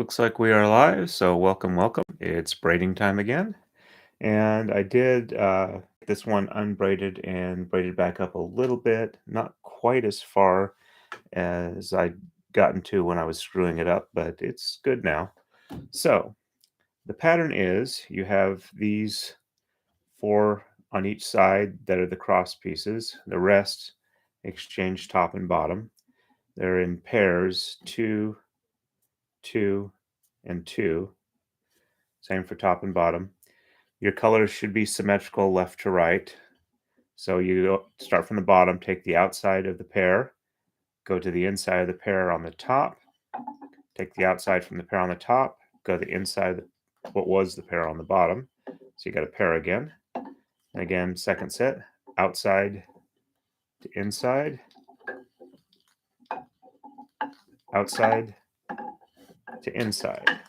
Looks like we are live, so welcome, welcome. It's braiding time again. And I did this one unbraided and braided back up a little bit, not quite as far as I'd gotten to when I was screwing it up, but it's good now. So the pattern is you have these four on each side that are the cross pieces. The rest exchange top and bottom. They're in pairs, two, two, and two. Same for top and bottom. Your colors should be symmetrical left to right. So you start from the bottom, take the outside of the pair, go to the inside of the pair on the top, take the outside from the pair on the top, go to the inside of what was the pair on the bottom. So you got a pair again. And again, second set, outside to inside, outside to inside,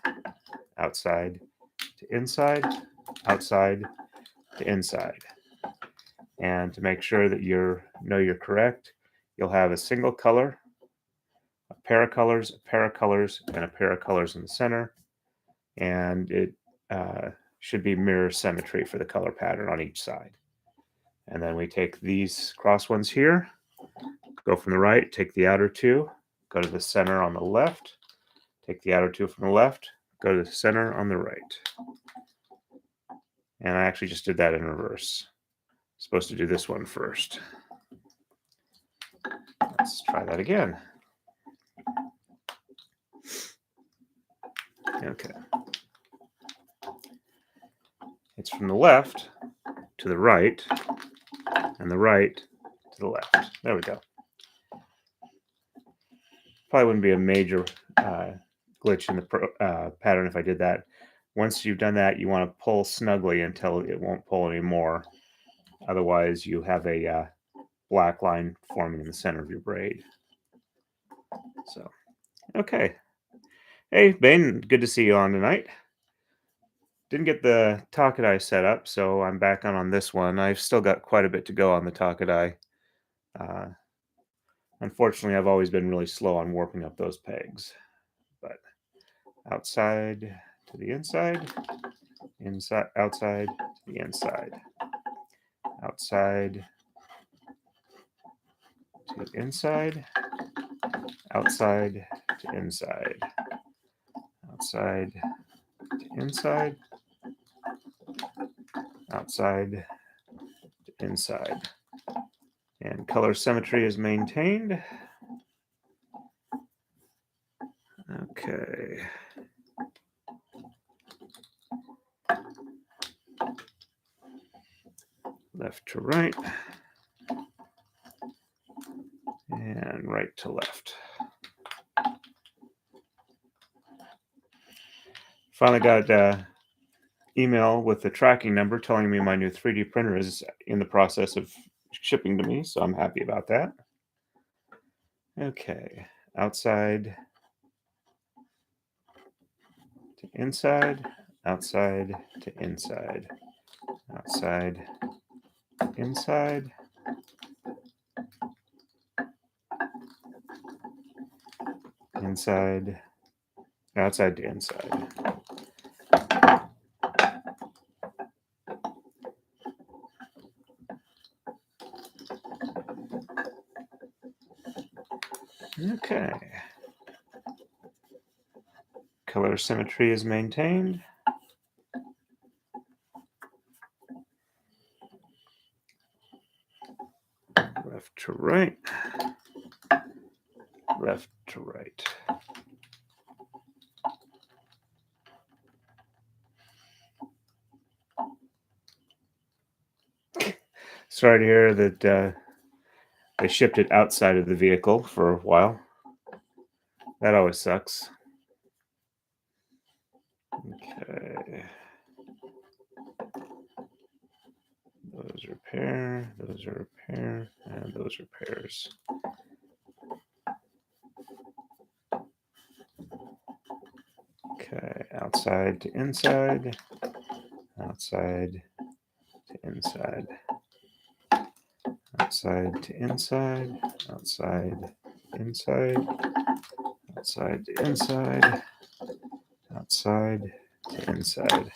outside to inside, outside to inside. And to make sure that you're correct, you'll have a single color, a pair of colors, a pair of colors, and a pair of colors in the center. And it should be mirror symmetry for the color pattern on each side. And then we take these cross ones here, go from the right, take the outer two, go to the center on the left, take the outer two from the left, go to the center on the right. And I actually just did that in reverse. Supposed to do this one first. Let's try that again. Okay. It's from the left to the right, and the right to the left. There we go. Probably wouldn't be a major glitch in the pattern if I did that. Once you've done that, you want to pull snugly until it won't pull anymore. Otherwise, you have a black line forming in the center of your braid. So, okay. Hey, Bain, good to see you on tonight. Didn't get the takadai set up, so I'm back on this one. I've still got quite a bit to go on the takadai. Unfortunately, I've always been really slow on warping up those pegs. But outside to the inside, inside, outside to the inside, outside to inside, outside to inside, outside to inside, outside to inside. And color symmetry is maintained. Okay. Left to right. And right to left. Finally got an email with the tracking number telling me my new 3D printer is in the process of shipping to me, so I'm happy about that. Okay, outside to inside, outside to inside, outside, inside, inside, outside to inside. Okay. Color symmetry is maintained. Left to right. Left to right. Sorry to hear that they shipped it outside of the vehicle for a while. That always sucks. Okay. Those are pair, those are a pair, and those are pairs. Okay, outside to inside, outside to inside, outside to inside, outside, inside, outside to inside, outside to inside.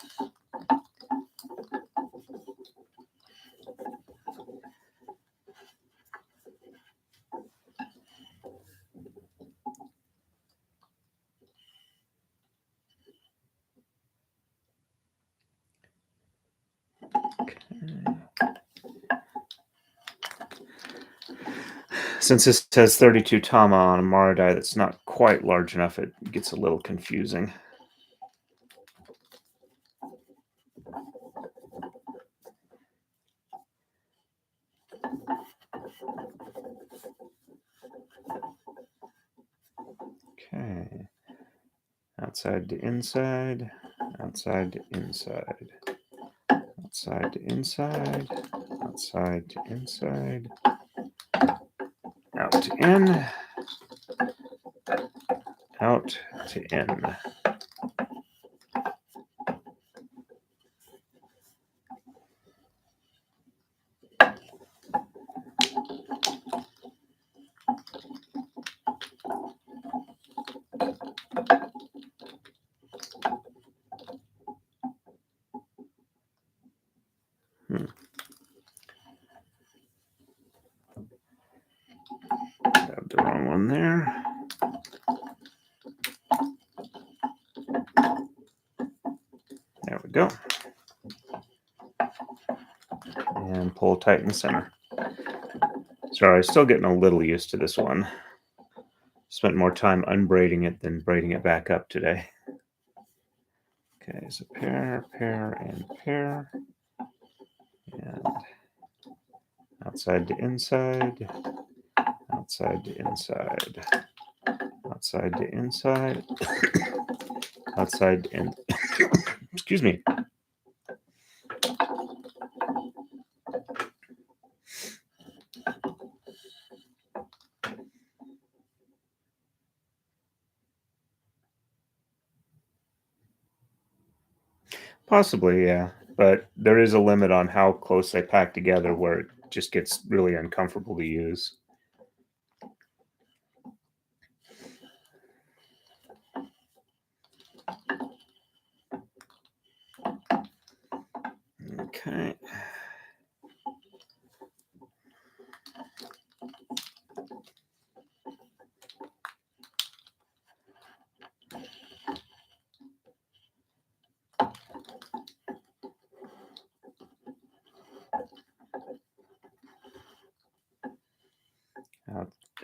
Since this has 32 tama on a Marudai that's not quite large enough, it gets a little confusing. Okay. Outside to inside, outside to inside, outside to inside, outside to inside, out to in, out to in. Got the wrong one there. There we go. And pull tight in the center. Sorry, still getting a little used to this one. Spent more time unbraiding it than braiding it back up today. Okay, so pair, pair, and pair. And outside to inside, outside to inside, outside to inside, outside to in. Excuse me. Possibly, yeah. But there is a limit on how close they pack together where it just gets really uncomfortable to use. Okay.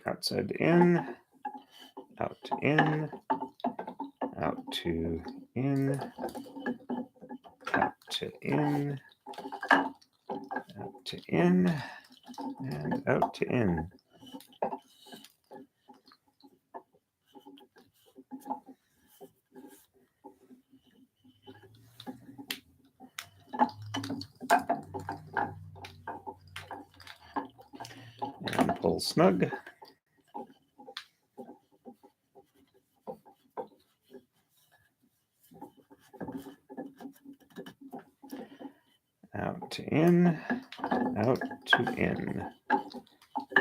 Outside to in, out to in, out to in, out to in, out to in, and out to in. And pull snug. Out to in, out to in,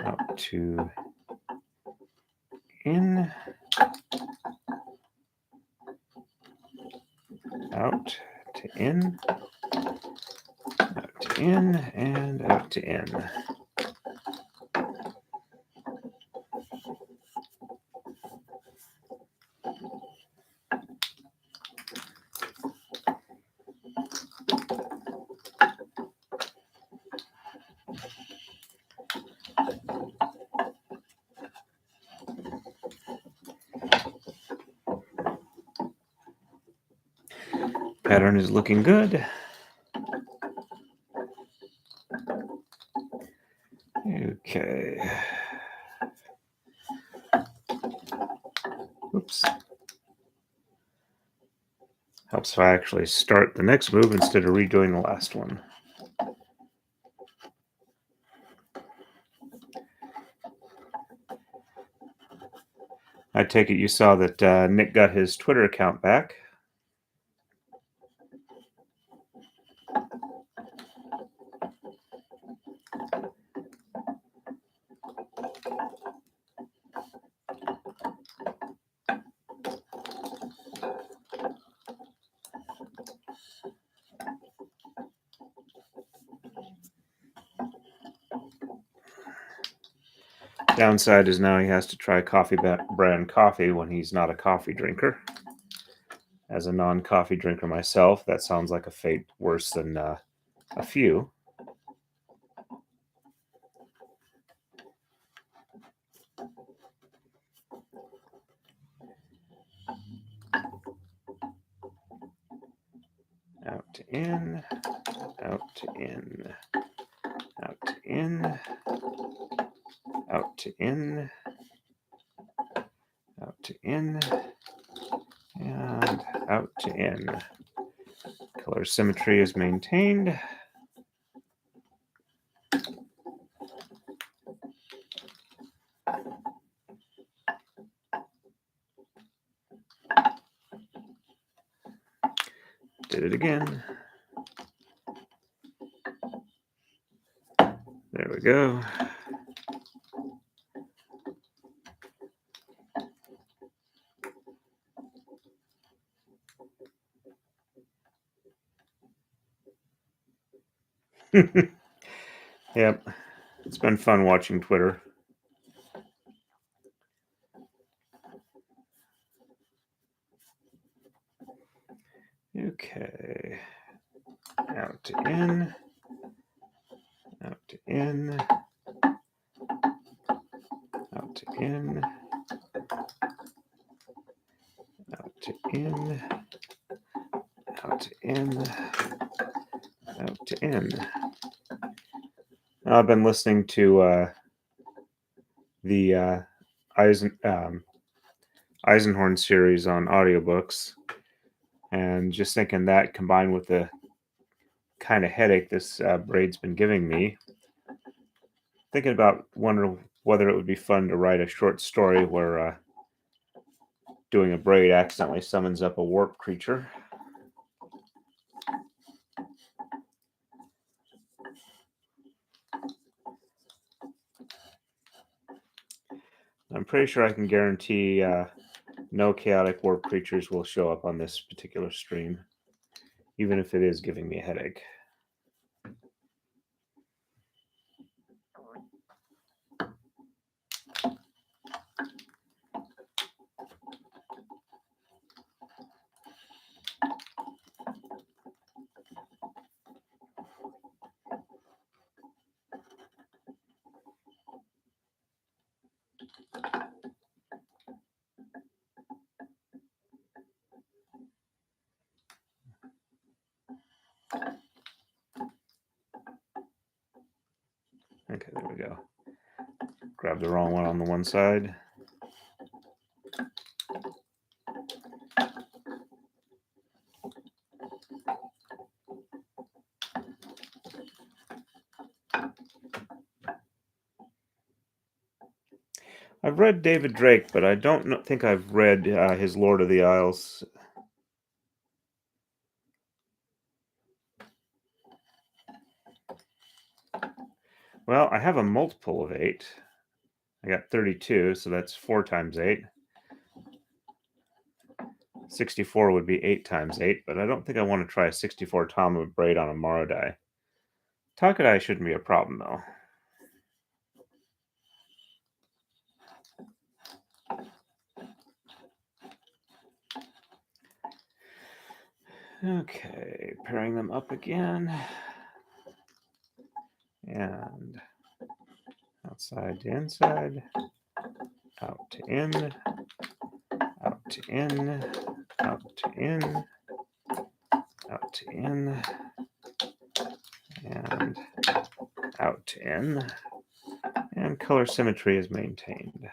out to in, out to in, out to in, and out to in. Pattern is looking good. Okay. Oops. Helps if I actually start the next move instead of redoing the last one. I take it you saw that Nick got his Twitter account back. Downside is now he has to try coffee brand coffee when he's not a coffee drinker. As a non-coffee drinker myself, that sounds like a fate worse than a few. Out to in, out to in, out to in, out to in, out to in, and out to in. Color symmetry is maintained. Did it again. There we go. Yep. It's been fun watching Twitter. Okay. Out to in. Out to in. Out to in. Out to in. Out to in. Out to in. I've been listening to the Eisenhorn series on audiobooks, and just thinking that combined with the kind of headache this braid's been giving me, thinking about wondering whether it would be fun to write a short story where doing a braid accidentally summons up a warp creature. I'm pretty sure I can guarantee no chaotic warp creatures will show up on this particular stream, even if it is giving me a headache. Okay, there we go. Grab the wrong one on the one side. I've read David Drake, but I don't think I've read his Lord of the Isles. Well, I have a multiple of 8. I got 32, so that's 4 times 8. 64 would be 8 times 8, but I don't think I want to try a 64 tama braid on a Marudai. Takadai shouldn't be a problem, though. Okay, pairing them up again. And outside to inside, out to in, out to in, out to in, out to in, and out to in. And color symmetry is maintained.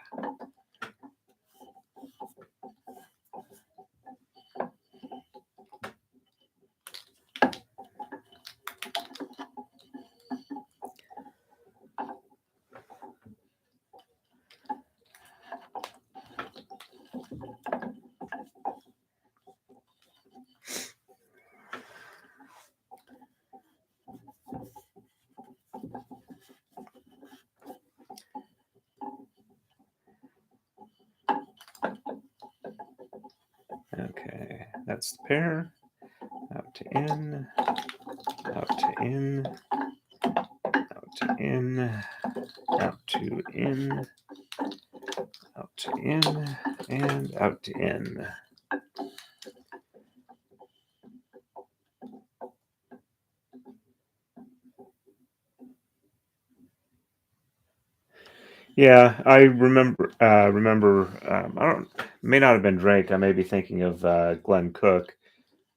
Okay, that's the pair. Out to in, out to in, out to in, out to in, to in, and out to in. Yeah, I remember. I don't. May not have been Drake. I may be thinking of Glenn Cook,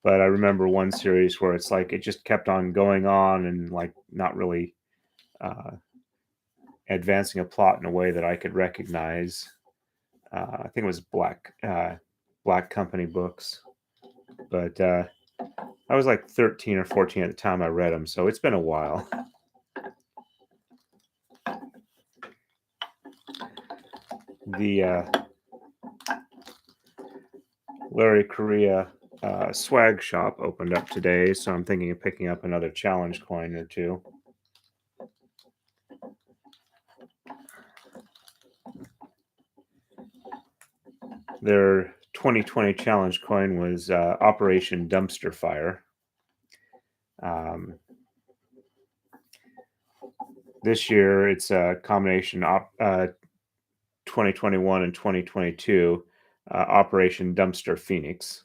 but I remember one series where it's like it just kept on going on and like not really uh, advancing a plot in a way that I could recognize. I think it was Black Company books, but I was like 13 or 14 at the time I read them, so it's been a while. The Larry Correa swag shop opened up today, so I'm thinking of picking up another challenge coin or two. Their 2020 challenge coin was Operation Dumpster Fire. This year, it's a combination 2021 and 2022 Operation Dumpster Phoenix.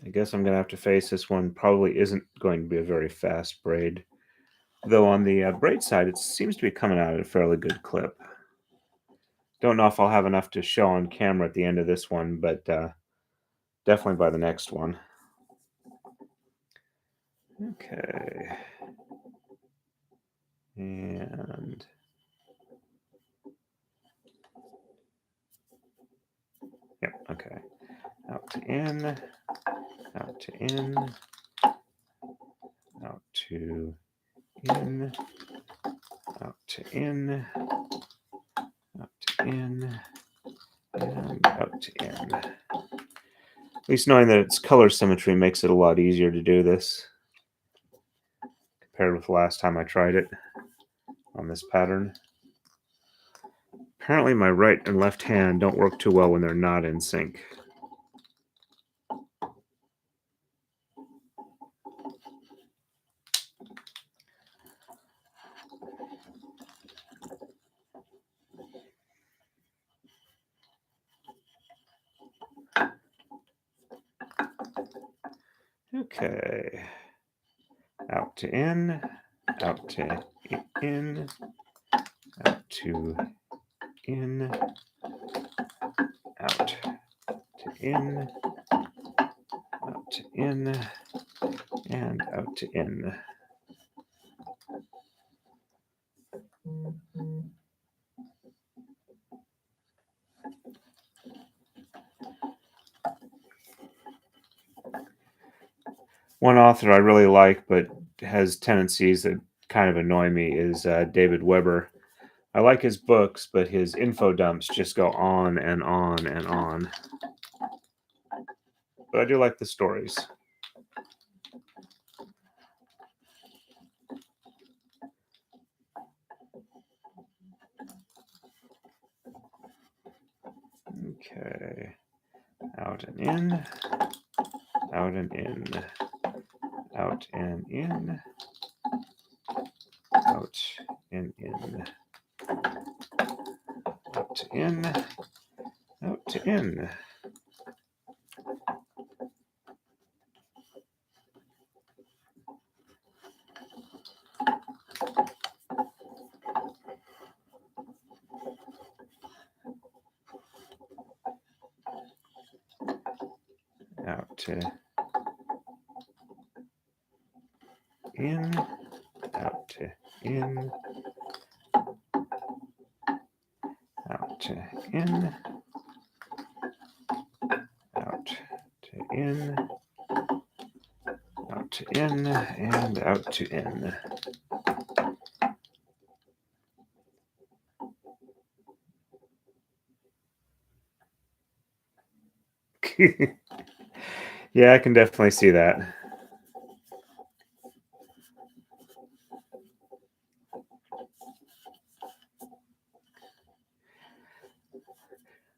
I guess I'm going to have to face this one. Probably isn't going to be a very fast braid. Though on the braid side, it seems to be coming out at a fairly good clip. Don't know if I'll have enough to show on camera at the end of this one, but definitely by the next one. Okay. And yep, okay. Out to in, out to in, out to in, out to in, out to in, and out to in. At least knowing that it's color symmetry makes it a lot easier to do this compared with the last time I tried it on this pattern. Apparently my right and left hand don't work too well when they're not in sync. Okay. Out to in, out to in, out to in, out to in, out to in, and out to in. One author I really like but has tendencies that kind of annoy me is David Weber. I like his books, but his info dumps just go on and on and on. But I do like the stories. Okay. Out and in. Out and in. Out and in. Out and in. Out to in. Out to in. Out to in. Out to in. Out to in. Out to in. out to in, and out to in. Yeah, I can definitely see that.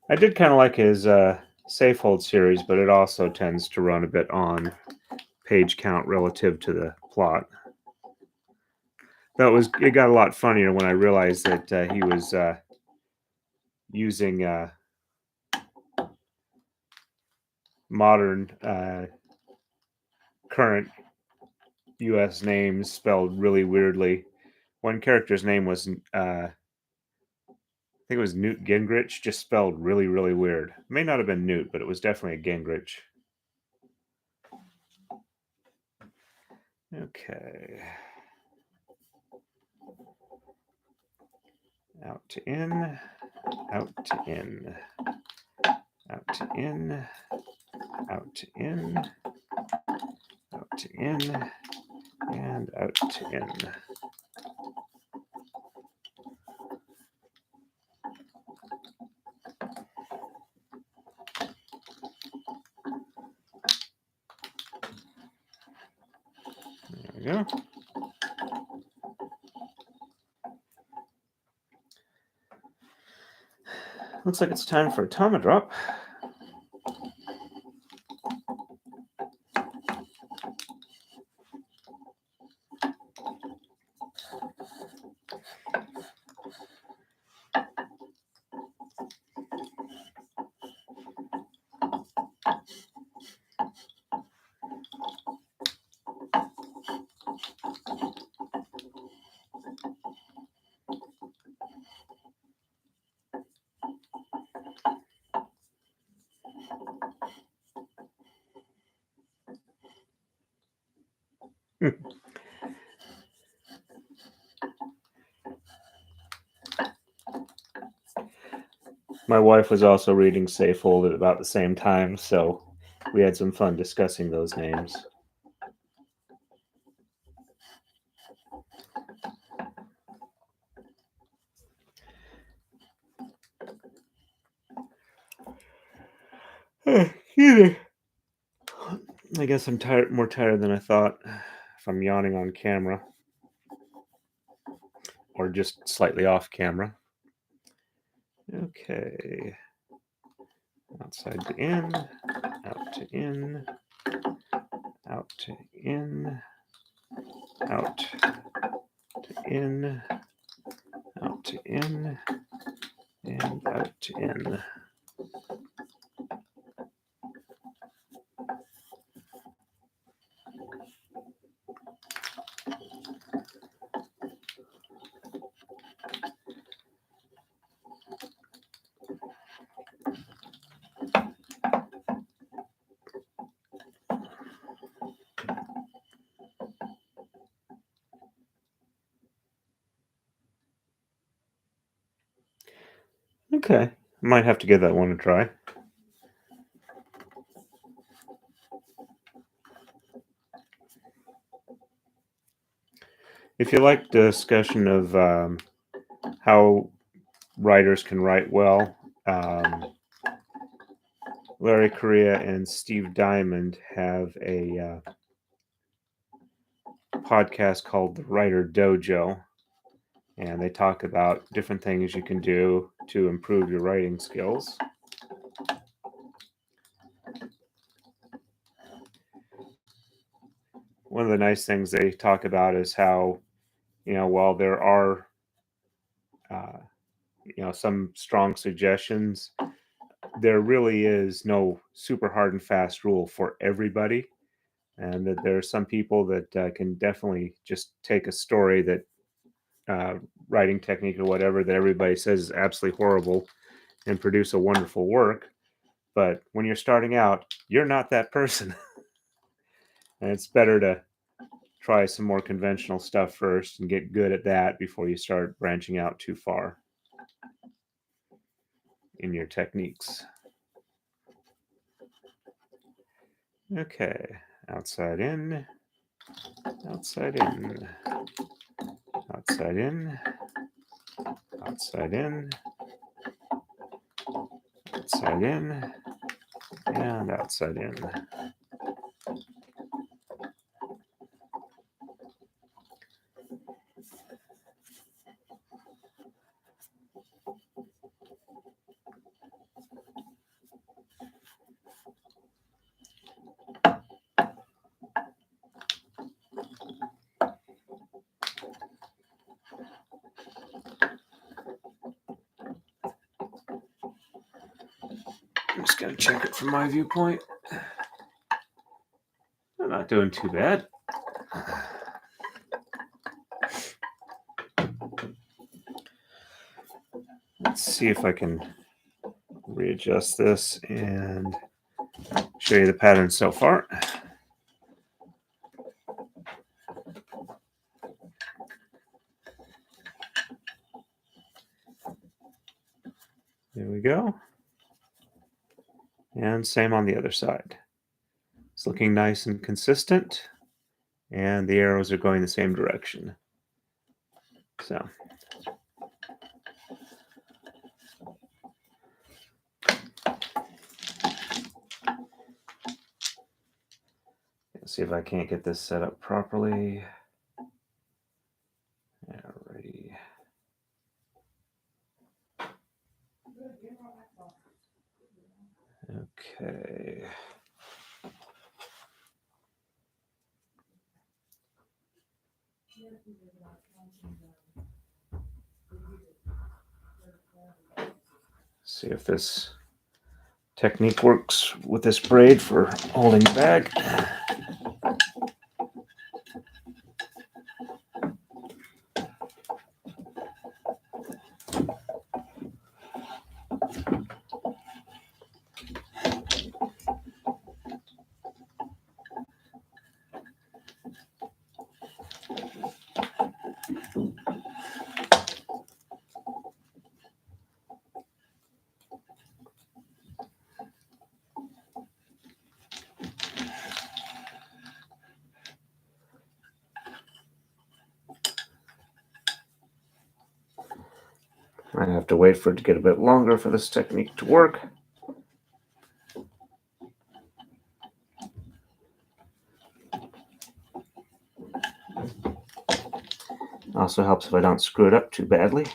I did kind of like his safe hold series, but it also tends to run a bit on page count relative to the plot. It got a lot funnier when I realized that he was using modern current U.S. names spelled really weirdly. One character's name was I think it was Newt Gingrich, just spelled really, really weird. May not have been Newt, but it was definitely a Gingrich. Okay. Out to in, out to in, out to in, out to in, out to in, and out to in. There we go. Looks like it's time for a tama drop. My wife was also reading Safehold at about the same time, so we had some fun discussing those names. Excuse me. I guess I'm more tired than I thought. If I'm yawning on camera, or just slightly off camera. Okay. Outside to in, out to in, out to in, out to in, out to in, and out to in. Okay, might have to give that one a try. If you like discussion of how writers can write well, Larry Correa and Steve Diamond have a podcast called The Writer Dojo, and they talk about different things you can do to improve your writing skills. One of the nice things they talk about is how, while there are, uh, some strong suggestions, there really is no super hard and fast rule for everybody. And that there are some people that can definitely just take a story that writing technique or whatever that everybody says is absolutely horrible and produce a wonderful work. But when you're starting out, you're not that person. And it's better to try some more conventional stuff first and get good at that before you start branching out too far in your techniques. Okay, outside in, outside in, outside in, outside in, outside in, and outside in. I'm just going to check it from my viewpoint. I'm not doing too bad. Let's see if I can readjust this and show you the pattern so far. There we go. And same on the other side. It's looking nice and consistent, and the arrows are going the same direction. So let's see if I can't get this set up properly. Alrighty. Okay. See if this technique works with this braid for holding back. I have to wait for it to get a bit longer for this technique to work. Also helps if I don't screw it up too badly.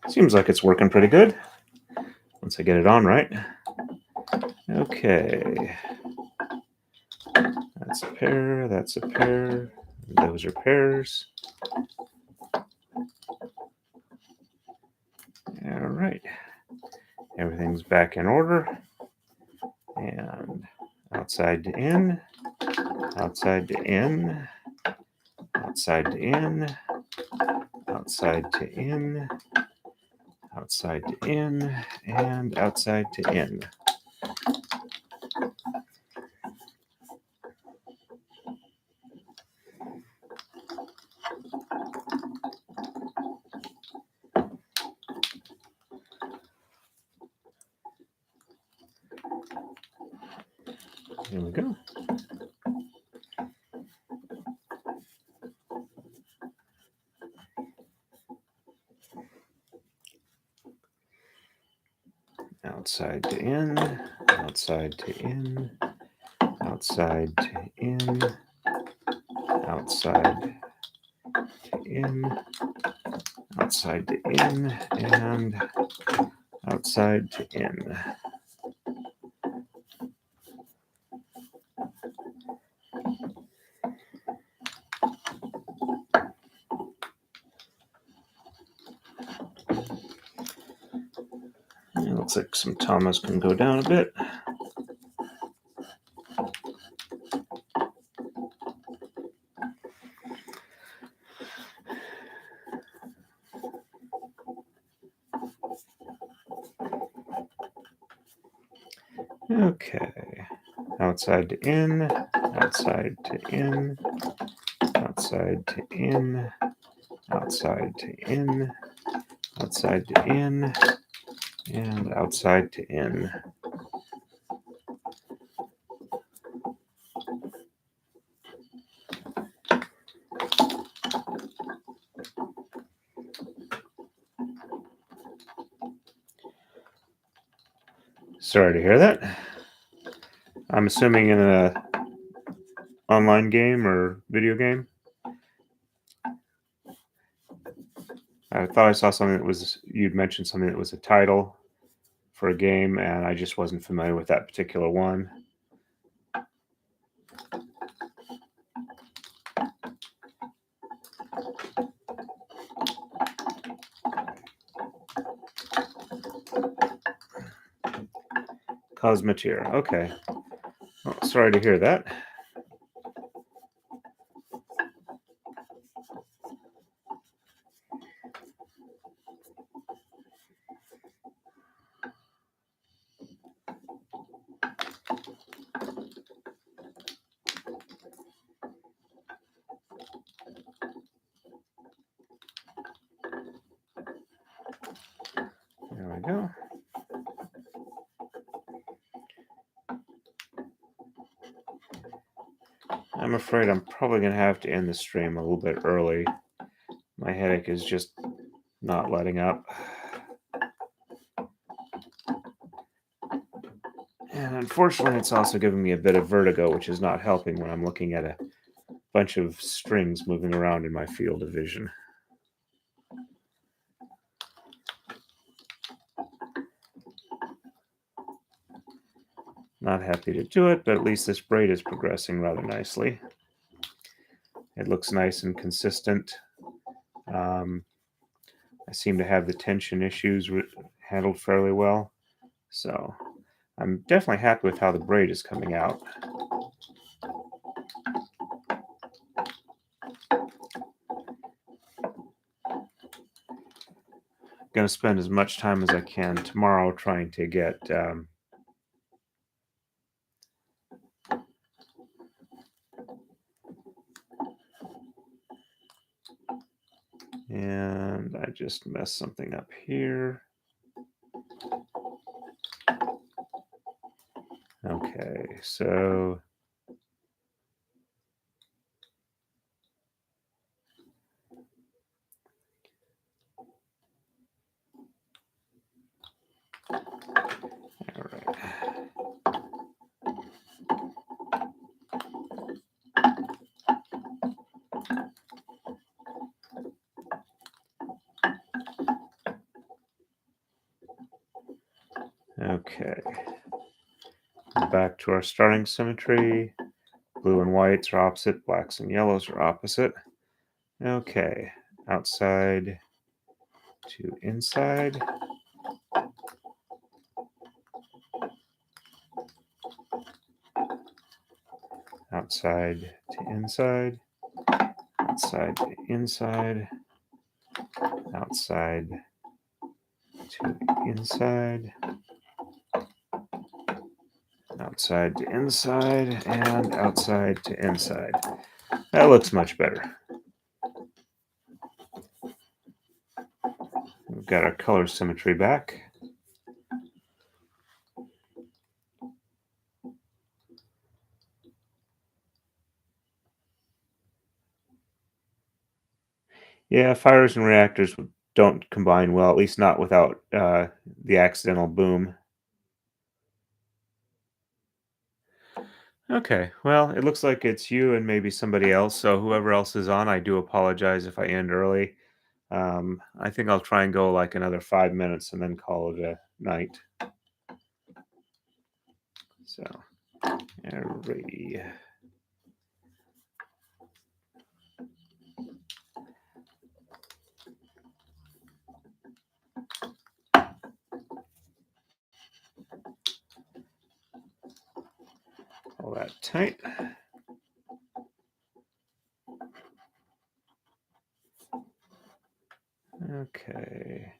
Seems like it's working pretty good once I get it on right. Okay. That's a pair, that's a pair, those are pairs. All right. Everything's back in order. And outside to in, outside to in, outside to in, outside to in, outside to in, and outside to in. There we go. Outside to in, outside to in, outside to in, outside to in, outside to in, and outside to in. It looks like some tamas can go down a bit. Okay. Outside to in, outside to in, outside to in, outside to in, outside to in, and outside to in. Sorry to hear that. I'm assuming in a online game or video game. I thought I saw something that was, you'd mentioned something that was a title for a game, and I just wasn't familiar with that particular one. Cosmeteer. Okay. Well, sorry to hear that. There we go. I'm afraid I'm probably going to have to end the stream a little bit early. My headache is just not letting up. And unfortunately, it's also giving me a bit of vertigo, which is not helping when I'm looking at a bunch of strings moving around in my field of vision. Not happy to do it, but at least this braid is progressing rather nicely. It looks nice and consistent. I seem to have the tension issues handled fairly well. So I'm definitely happy with how the braid is coming out. Going to spend as much time as I can tomorrow trying to get and I just messed something up here. Okay, so all right. Okay. Back to our starting symmetry. Blue and whites are opposite, blacks and yellows are opposite. Okay, outside to inside. Outside to inside. Outside to inside. Outside to inside. Outside to inside, and outside to inside. That looks much better. We've got our color symmetry back. Yeah, fires and reactors don't combine well, at least not without the accidental boom. Okay, well, it looks like it's you and maybe somebody else. So whoever else is on, I do apologize if I end early. I think I'll try and go like another 5 minutes and then call it a night. So, alrighty. All that tight. Okay.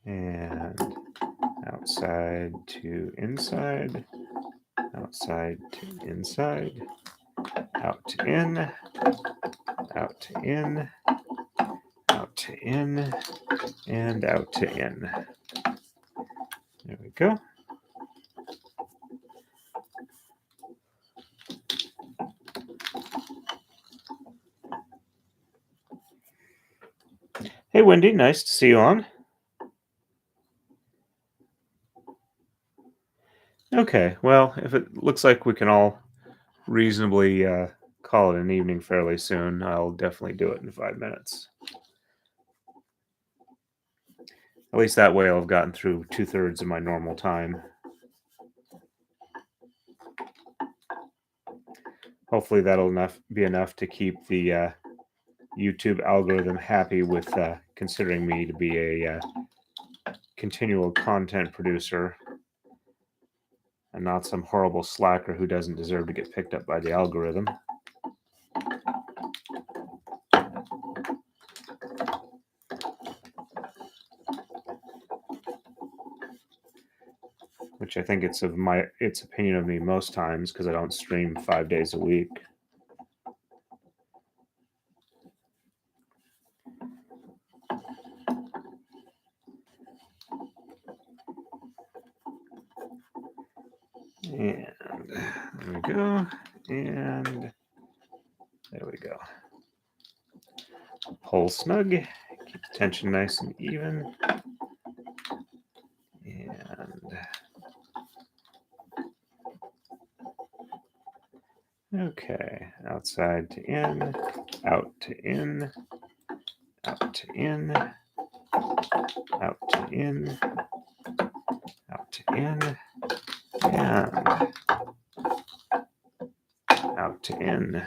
And outside to inside, outside to inside, out to in, out to in, out to in, and out to in. There we go. Hey, Wendy, nice to see you on. Okay, well, if it looks like we can all reasonably call it an evening fairly soon, I'll definitely do it in 5 minutes. At least that way I'll have gotten through 2/3 of my normal time. Hopefully that'll be enough to keep the YouTube algorithm happy with considering me to be a continual content producer and not some horrible slacker who doesn't deserve to get picked up by the algorithm. Which I think it's its opinion of me most times because I don't stream 5 days a week. And there we go. And there we go. Pull snug. Keep the tension nice and even. And okay. Outside to in. Out to in. Out to in. Out to in. Out to in. And out to in.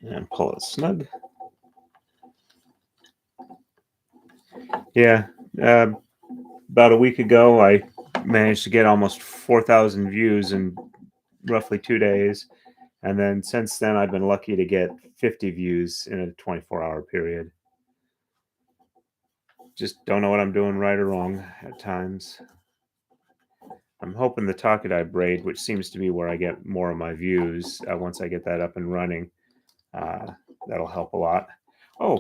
And pull it snug. Yeah, about a week ago, I managed to get almost 4,000 views in roughly 2 days. And then since then, I've been lucky to get 50 views in a 24-hour period. Just don't know what I'm doing right or wrong at times. I'm hoping the takadai braid, which seems to be where I get more of my views, once I get that up and running, that'll help a lot. Oh,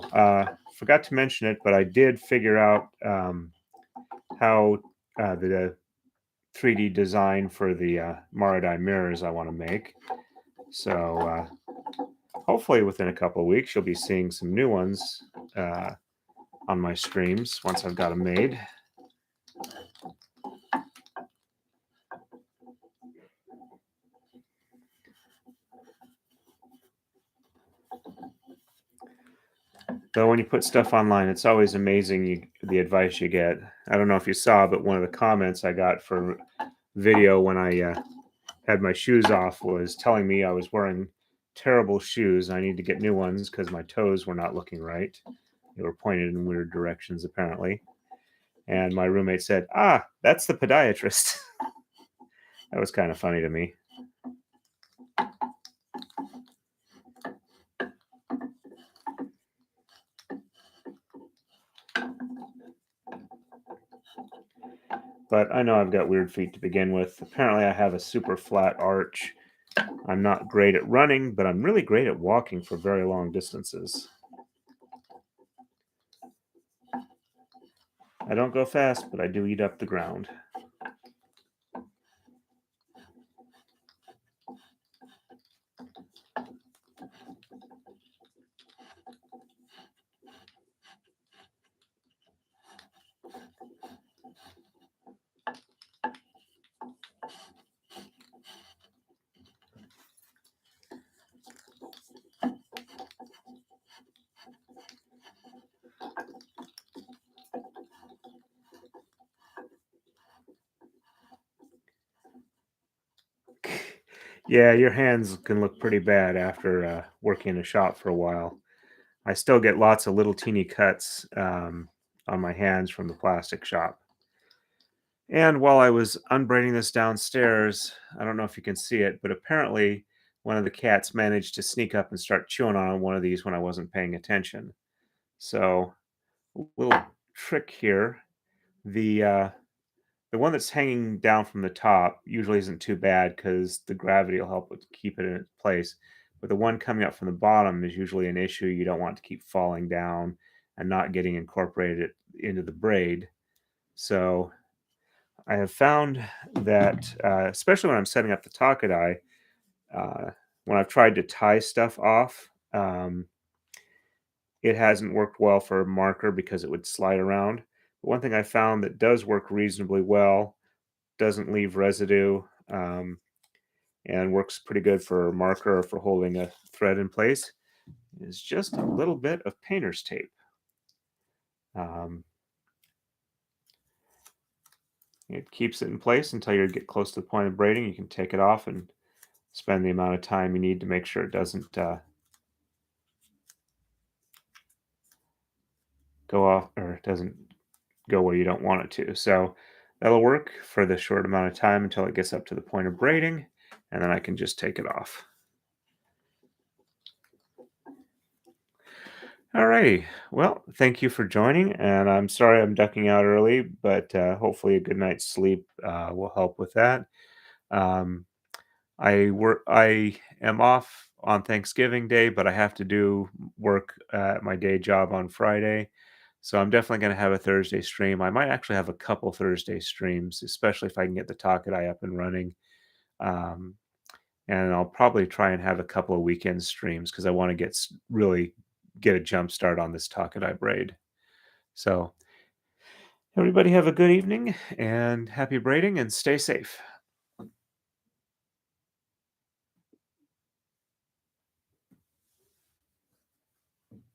forgot to mention it, but I did figure out how the 3D design for the Maru-dai mirrors I want to make. So hopefully within a couple of weeks, you'll be seeing some new ones on my streams once I've got them made. Though when you put stuff online, it's always amazing the advice you get. I don't know if you saw, but one of the comments I got for video when I had my shoes off was telling me I was wearing terrible shoes. I need to get new ones because my toes were not looking right. They were pointed in weird directions, apparently. And my roommate said, "Ah, that's the podiatrist." That was kind of funny to me. But I know I've got weird feet to begin with. Apparently, I have a super flat arch. I'm not great at running, but I'm really great at walking for very long distances. I don't go fast, but I do eat up the ground. Yeah, your hands can look pretty bad after working in a shop for a while. I still get lots of little teeny cuts on my hands from the plastic shop. And while I was unbraiding this downstairs, I don't know if you can see it, but apparently one of the cats managed to sneak up and start chewing on one of these when I wasn't paying attention. So, a little trick here. The one that's hanging down from the top usually isn't too bad because the gravity will help it keep it in its place. But the one coming up from the bottom is usually an issue. You don't want to keep falling down and not getting incorporated into the braid. So I have found that, especially when I'm setting up the takadai, uh, when I've tried to tie stuff off, it hasn't worked well for a marker because it would slide around. But one thing I found that does work reasonably well, doesn't leave residue, and works pretty good for a marker or for holding a thread in place, is just a little bit of painter's tape. Um, it keeps it in place until you get close to the point of braiding. You can take it off and spend the amount of time you need to make sure it doesn't go off or it doesn't go where you don't want it to. So that'll work for the short amount of time until it gets up to the point of braiding, and then I can just take it off. Alrighty. Well, thank you for joining, and I'm sorry I'm ducking out early, but hopefully a good night's sleep will help with that. Um, I am off on Thanksgiving Day, but I have to do work at my day job on Friday. So I'm definitely going to have a Thursday stream. I might actually have a couple Thursday streams, especially if I can get the Takadai up and running. Um, and I'll probably try and have a couple of weekend streams because I want to really get a jump start on this Takadai braid. So everybody have a good evening and happy braiding and stay safe.